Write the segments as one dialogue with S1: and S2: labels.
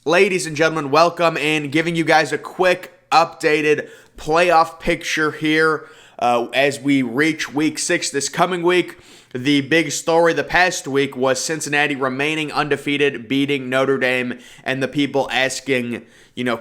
S1: Ladies and gentlemen, welcome and giving you guys a quick updated playoff picture here as we reach week 6 this coming week. The big story the past week was Cincinnati remaining undefeated, beating Notre Dame, and the people asking,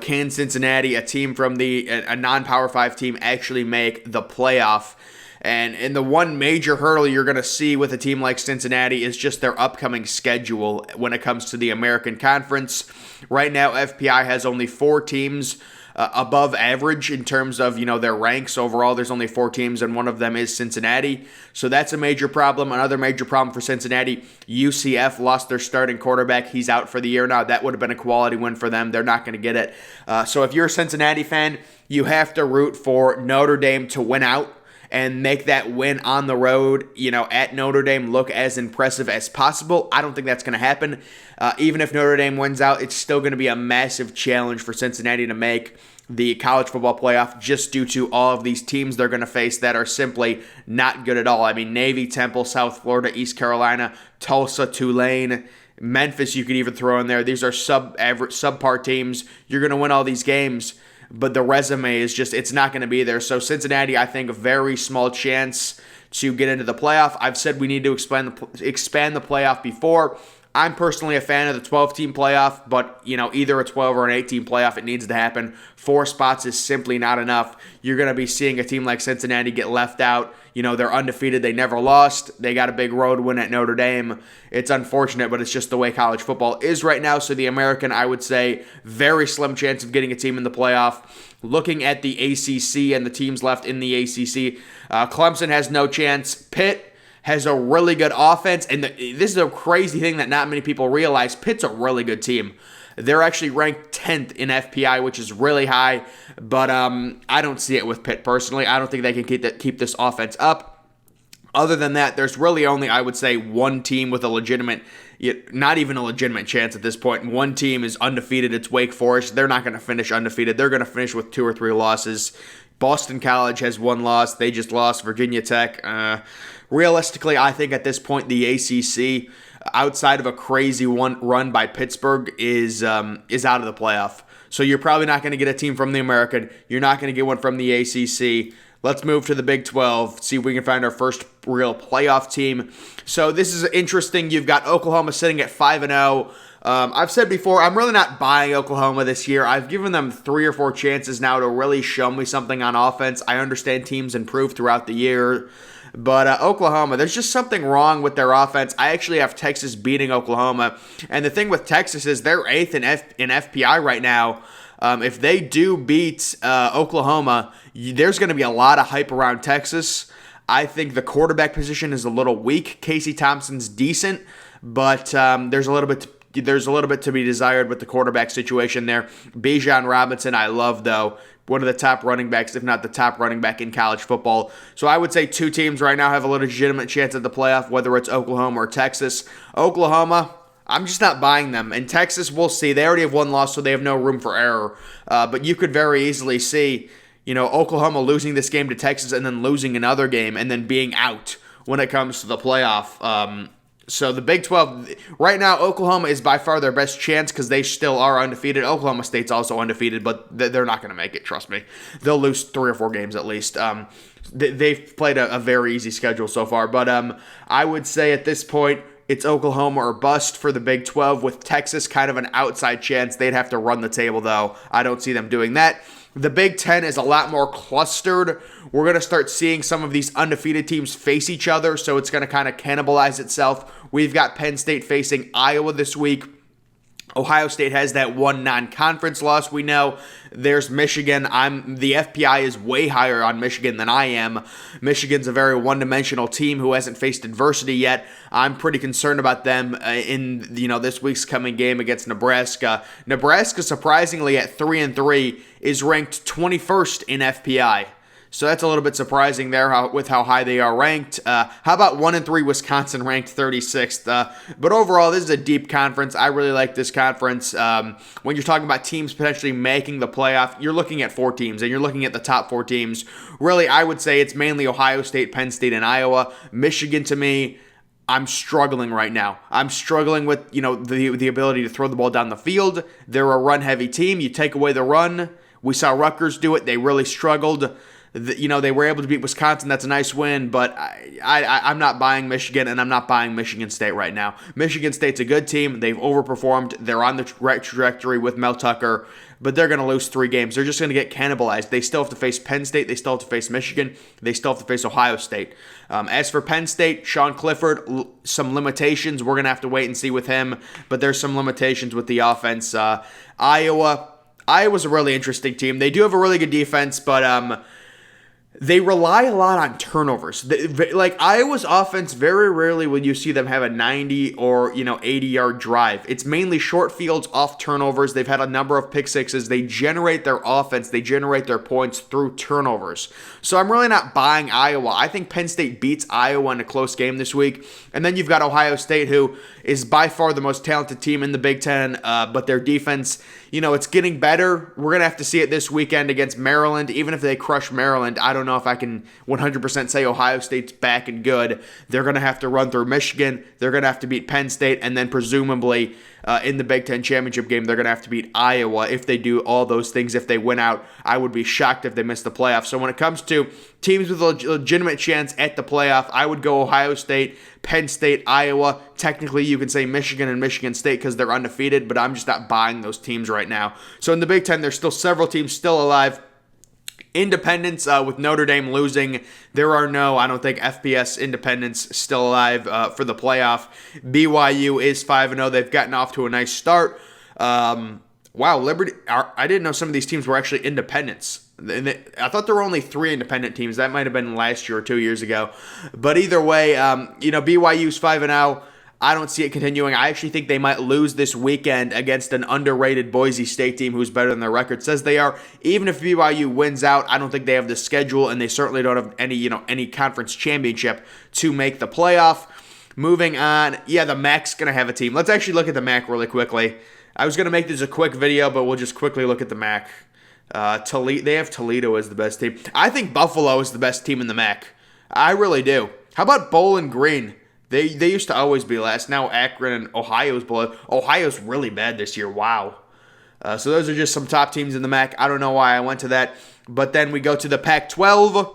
S1: can Cincinnati, a team from a non-Power 5 team, actually make the playoff? And the one major hurdle you're going to see with a team like Cincinnati is just their upcoming schedule when it comes to the American Conference. Right now, FPI has only 4 teams above average in terms of, their ranks. Overall, there's only 4 teams, and one of them is Cincinnati. So that's a major problem. Another major problem for Cincinnati, UCF lost their starting quarterback. He's out for the year now. That would have been a quality win for them. They're not going to get it. So if you're a Cincinnati fan, you have to root for Notre Dame to win out and make that win on the road, at Notre Dame look as impressive as possible. I don't think that's going to happen. Even if Notre Dame wins out, it's still going to be a massive challenge for Cincinnati to make the college football playoff just due to all of these teams they're going to face that are simply not good at all. I mean, Navy, Temple, South Florida, East Carolina, Tulsa, Tulane, Memphis you could even throw in there. These are subpar teams. You're going to win all these games, but the resume is just, it's not going to be there. So Cincinnati, I think, a very small chance to get into the playoff. I've said we need to expand the playoff before. I'm personally a fan of the 12-team playoff, but, either a 12 or an 18 playoff, it needs to happen. 4 spots is simply not enough. You're going to be seeing a team like Cincinnati get left out. They're undefeated. They never lost. They got a big road win at Notre Dame. It's unfortunate, but it's just the way college football is right now. So the American, I would say, very slim chance of getting a team in the playoff. Looking at the ACC and the teams left in the ACC, Clemson has no chance. Pitt has a really good offense, and this is a crazy thing that not many people realize. Pitt's a really good team. They're actually ranked 10th in FPI, which is really high, but I don't see it with Pitt personally. I don't think they can keep this offense up. Other than that, there's really only, I would say, one team with a legitimate, not even a legitimate chance at this point. One team is undefeated. It's Wake Forest. They're not going to finish undefeated. They're going to finish with 2 or 3 losses. Boston College has 1 loss. They just lost. Virginia Tech. Realistically, I think at this point, the ACC, outside of a crazy one run by Pittsburgh, is out of the playoff. So you're probably not going to get a team from the American. You're not going to get one from the ACC. Let's move to the Big 12, see if we can find our first real playoff team. So this is interesting. You've got Oklahoma sitting at 5-0. I've said before, I'm really not buying Oklahoma this year. I've given them 3 or 4 chances now to really show me something on offense. I understand teams improve throughout the year. But Oklahoma, there's just something wrong with their offense. I actually have Texas beating Oklahoma. And the thing with Texas is they're 8th in FPI right now. If they do beat Oklahoma, there's going to be a lot of hype around Texas. I think the quarterback position is a little weak. Casey Thompson's decent, but there's a little bit to be desired with the quarterback situation there. Bijan Robinson, I love, though. One of the top running backs, if not the top running back in college football. So I would say 2 teams right now have a legitimate chance at the playoff, whether it's Oklahoma or Texas. Oklahoma, I'm just not buying them. And Texas, we'll see. They already have 1 loss, so they have no room for error. But you could very easily see, Oklahoma losing this game to Texas and then losing another game and then being out when it comes to the playoff. So the Big 12, right now, Oklahoma is by far their best chance because they still are undefeated. Oklahoma State's also undefeated, but they're not going to make it, trust me. They'll lose 3 or 4 games at least. They've played a very easy schedule so far. But I would say at this point, it's Oklahoma or bust for the Big 12 with Texas kind of an outside chance. They'd have to run the table, though. I don't see them doing that. The Big 10 is a lot more clustered. We're going to start seeing some of these undefeated teams face each other, so it's going to kind of cannibalize itself. We've got Penn State facing Iowa this week. Ohio State has that 1 non-conference loss. We know there's Michigan. The FPI is way higher on Michigan than I am. Michigan's a very one-dimensional team who hasn't faced adversity yet. I'm pretty concerned about them in this week's coming game against Nebraska. Nebraska, surprisingly, at 3-3, is ranked 21st in FPI. So that's a little bit surprising there with how high they are ranked. How about 1-3 Wisconsin ranked 36th? But overall, this is a deep conference. I really like this conference. When you're talking about teams potentially making the playoff, you're looking at 4 teams, and you're looking at the top 4 teams. Really, I would say it's mainly Ohio State, Penn State, and Iowa. Michigan, to me, I'm struggling right now. I'm struggling with, the ability to throw the ball down the field. They're a run-heavy team. You take away the run. We saw Rutgers do it. They really struggled. They were able to beat Wisconsin. That's a nice win, but I'm not buying Michigan, and I'm not buying Michigan State right now. Michigan State's a good team. They've overperformed. They're on the right trajectory with Mel Tucker, but they're going to lose 3 games. They're just going to get cannibalized. They still have to face Penn State. They still have to face Michigan. They still have to face Ohio State. As for Penn State, Sean Clifford, some limitations. We're going to have to wait and see with him, but there's some limitations with the offense. Iowa's a really interesting team. They do have a really good defense, but they rely a lot on turnovers. Like Iowa's offense, very rarely will you see them have a 90 or 80-yard drive. It's mainly short fields off turnovers. They've had a number of pick sixes. They generate their offense. They generate their points through turnovers. So I'm really not buying Iowa. I think Penn State beats Iowa in a close game this week. And then you've got Ohio State, who is by far the most talented team in the Big Ten, but their defense, it's getting better. We're going to have to see it this weekend against Maryland. Even if they crush Maryland, I don't know if I can 100% say Ohio State's back and good. They're going to have to run through Michigan. They're going to have to beat Penn State, and then presumably in the Big Ten championship game, they're going to have to beat Iowa. If they do all those things, if they win out, I would be shocked if they miss the playoffs. So when it comes to teams with a legitimate chance at the playoff, I would go Ohio State, Penn State, Iowa. Technically, you can say Michigan and Michigan State because they're undefeated, but I'm just not buying those teams right now. So in the Big Ten, there's still several teams still alive. Independents, with Notre Dame losing, there are no, I don't think, FBS independents still alive for the playoff. BYU is 5-0. They've gotten off to a nice start. Wow, Liberty, I didn't know some of these teams were actually independents. I thought there were only 3 independent teams. That might have been last year or 2 years ago. But either way, BYU's 5-0. I don't see it continuing. I actually think they might lose this weekend against an underrated Boise State team who's better than their record says they are. Even if BYU wins out, I don't think they have the schedule, and they certainly don't have any conference championship to make the playoff. Moving on, the MAC's going to have a team. Let's actually look at the MAC really quickly. I was going to make this a quick video, but we'll just quickly look at the MAC. They have Toledo as the best team. I think Buffalo is the best team in the MAC. I really do. How about Bowling Green? They used to always be last. Now Akron and Ohio's below. Ohio's really bad this year. Wow. So those are just some top teams in the MAC. I don't know why I went to that. But then we go to the Pac-12.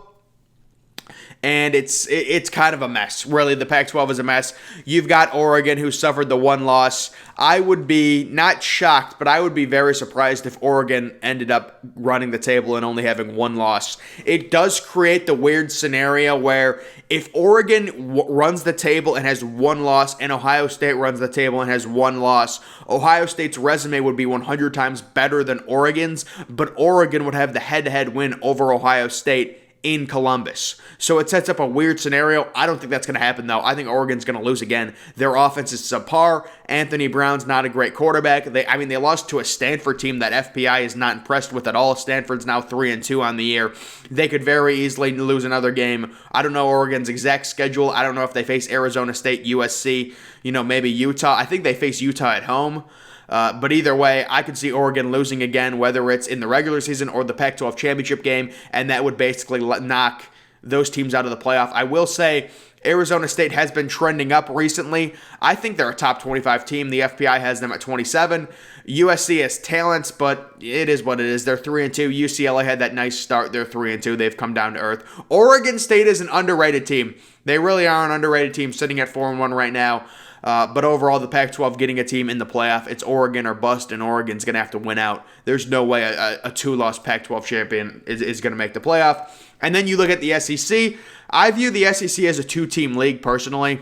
S1: And it's kind of a mess. Really, the Pac-12 is a mess. You've got Oregon, who suffered the 1 loss. I would be not shocked, but I would be very surprised if Oregon ended up running the table and only having 1 loss. It does create the weird scenario where if Oregon runs the table and has 1 loss, and Ohio State runs the table and has 1 loss, Ohio State's resume would be 100 times better than Oregon's, but Oregon would have the head-to-head win over Ohio State in Columbus. So it sets up a weird scenario. I don't think that's going to happen, though. I think Oregon's going to lose again. Their offense is subpar. Anthony Brown's not a great quarterback. They lost to a Stanford team that FPI is not impressed with at all. Stanford's now 3-2 on the year. They could very easily lose another game. I don't know Oregon's exact schedule. I don't know if they face Arizona State, USC, maybe Utah. I think they face Utah at home. But either way, I could see Oregon losing again, whether it's in the regular season or the Pac-12 championship game, and that would basically knock those teams out of the playoff. I will say Arizona State has been trending up recently. I think they're a top 25 team. The FPI has them at 27. USC has talents, but it is what it is. They're 3-2. UCLA had that nice start. They're 3-2. They've come down to earth. Oregon State is an underrated team. They really are an underrated team, sitting at 4-1 right now. But overall, the Pac-12 getting a team in the playoff, it's Oregon or bust, and Oregon's going to have to win out. There's no way a 2-loss Pac-12 champion is going to make the playoff. And then you look at the SEC. I view the SEC as a 2-team league, personally.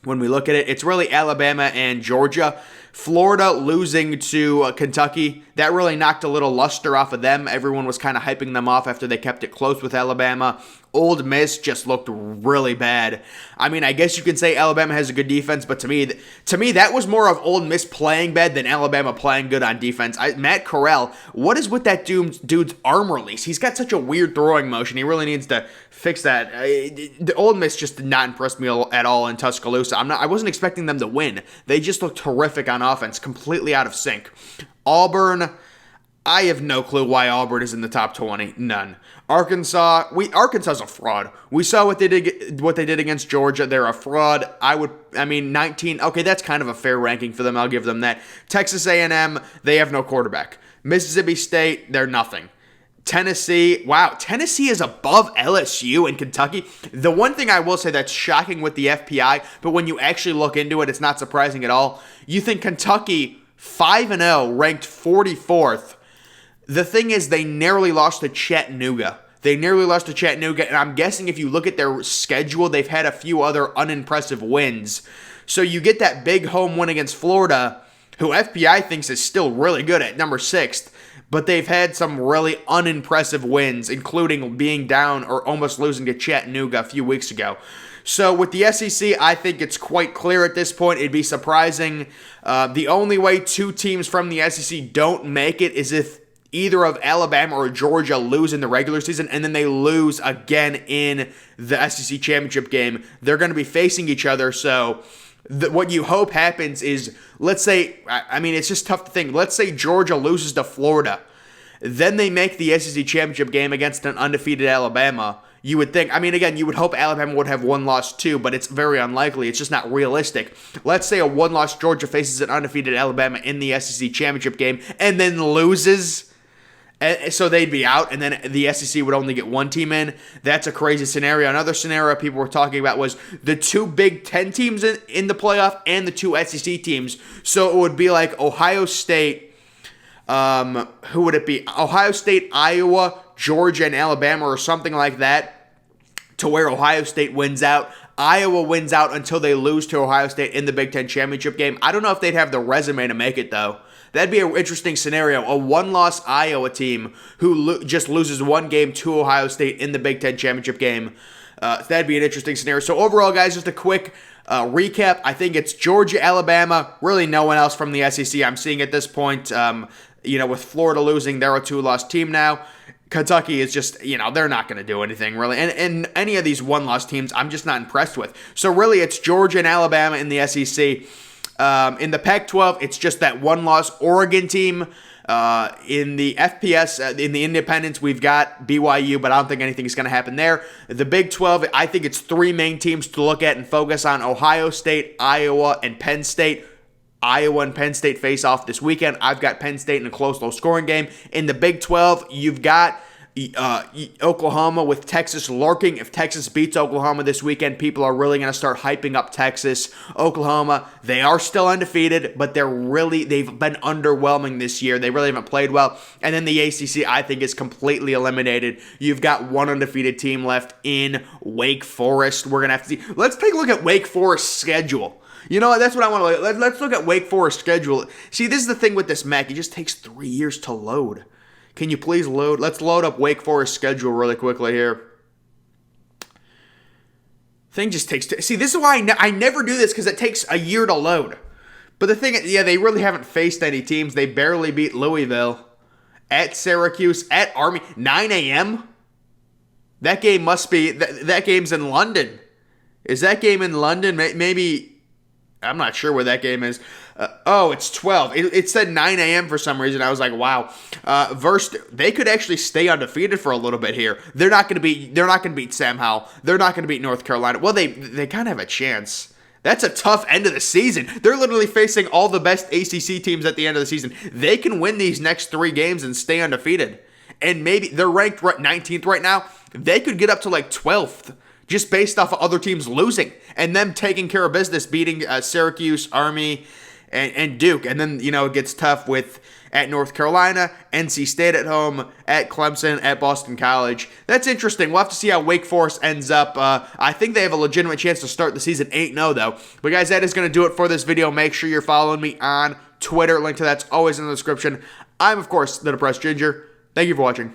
S1: When we look at it, it's really Alabama and Georgia. Florida losing to Kentucky, that really knocked a little luster off of them. Everyone was kind of hyping them off after they kept it close with Alabama. Ole Miss just looked really bad. I mean, I guess you can say Alabama has a good defense, but to me, that was more of Ole Miss playing bad than Alabama playing good on defense. Matt Corral, what is with that dude's arm release? He's got such a weird throwing motion. He really needs to fix that. The Ole Miss just did not impress me at all in Tuscaloosa. I wasn't expecting them to win. They just looked horrific on offense, completely out of sync. Auburn, I have no clue why Auburn is in the top 20. None. Arkansas's a fraud. We saw what they did against Georgia. They're a fraud. 19. Okay, that's kind of a fair ranking for them. I'll give them that. Texas A&M, they have no quarterback. Mississippi State, they're nothing. Tennessee is above LSU and Kentucky. The one thing I will say that's shocking with the FPI, but when you actually look into it, it's not surprising at all. You think Kentucky 5-0, ranked 44th. The thing is, they narrowly lost to Chattanooga. And I'm guessing if you look at their schedule, they've had a few other unimpressive wins. So you get that big home win against Florida, who FPI thinks is still really good at number 6th. But they've had some really unimpressive wins, including being down or almost losing to Chattanooga a few weeks ago. So with the SEC, I think it's quite clear at this point. It'd be surprising. The only way 2 teams from the SEC don't make it is if either of Alabama or Georgia lose in the regular season, and then they lose again in the SEC championship game. They're going to be facing each other, so what you hope happens is, let's say, it's just tough to think. Let's say Georgia loses to Florida. Then they make the SEC championship game against an undefeated Alabama. You would think, you would hope Alabama would have one loss too, but it's very unlikely. It's just not realistic. Let's say a one-loss Georgia faces an undefeated Alabama in the SEC championship game and then loses. So they'd be out, and then the SEC would only get 1 team in. That's a crazy scenario. Another scenario people were talking about was the 2 Big Ten teams in the playoff and the 2 SEC teams. So it would be like Ohio State, who would it be? Ohio State, Iowa, Georgia, and Alabama, or something like that, to where Ohio State wins out. Iowa wins out until they lose to Ohio State in the Big Ten championship game. I don't know if they'd have the resume to make it, though. That'd be an interesting scenario. A one-loss Iowa team who just loses 1 game to Ohio State in the Big Ten championship game. That'd be an interesting scenario. So overall, guys, just a quick recap. I think it's Georgia, Alabama, really no one else from the SEC I'm seeing at this point. With Florida losing, they're a 2-loss team now. Kentucky is just, they're not going to do anything, really. And any of these one-loss teams, I'm just not impressed with. So really, it's Georgia and Alabama in the SEC. In the Pac-12, it's just that one-loss Oregon team. In the FPS, in the independents, we've got BYU, but I don't think anything is going to happen there. The Big 12, I think it's 3 main teams to look at and focus on: Ohio State, Iowa, and Penn State. Iowa and Penn State face off this weekend. I've got Penn State in a close, low-scoring game. In the Big 12, you've got Oklahoma with Texas lurking. If Texas beats Oklahoma this weekend, people are really going to start hyping up Texas. Oklahoma, they are still undefeated, but they've been underwhelming this year. They really haven't played well. And then the ACC, I think, is completely eliminated. You've got 1 undefeated team left in Wake Forest. We're going to have to see. Let's take a look at Wake Forest's schedule. You know what? That's what I want to look at. Let's look at Wake Forest's schedule. See, this is the thing with this Mac. It just takes 3 years to load. Can you please load? Let's load up Wake Forest's schedule really quickly here. Thing just takes... See, this is why I never do this, because it takes a year to load. But the thing... Yeah, they really haven't faced any teams. They barely beat Louisville. At Syracuse. At Army. 9 a.m.? That game must be... That game's in London. Is that game in London? Maybe... I'm not sure where that game is. It's 12. It said 9 a.m. for some reason. I was like, wow. They could actually stay undefeated for a little bit here. They're not going to beat Sam Howell. They're not going to beat North Carolina. Well, they kind of have a chance. That's a tough end of the season. They're literally facing all the best ACC teams at the end of the season. They can win these next 3 games and stay undefeated. And maybe they're ranked 19th right now. They could get up to like 12th. Just based off of other teams losing and them taking care of business, beating Syracuse, Army, and Duke. And then, it gets tough at North Carolina, NC State at home, at Clemson, at Boston College. That's interesting. We'll have to see how Wake Forest ends up. I think they have a legitimate chance to start the season 8-0, though. But, guys, that is going to do it for this video. Make sure you're following me on Twitter. Link to that's always in the description. I'm, of course, the Depressed Ginger. Thank you for watching.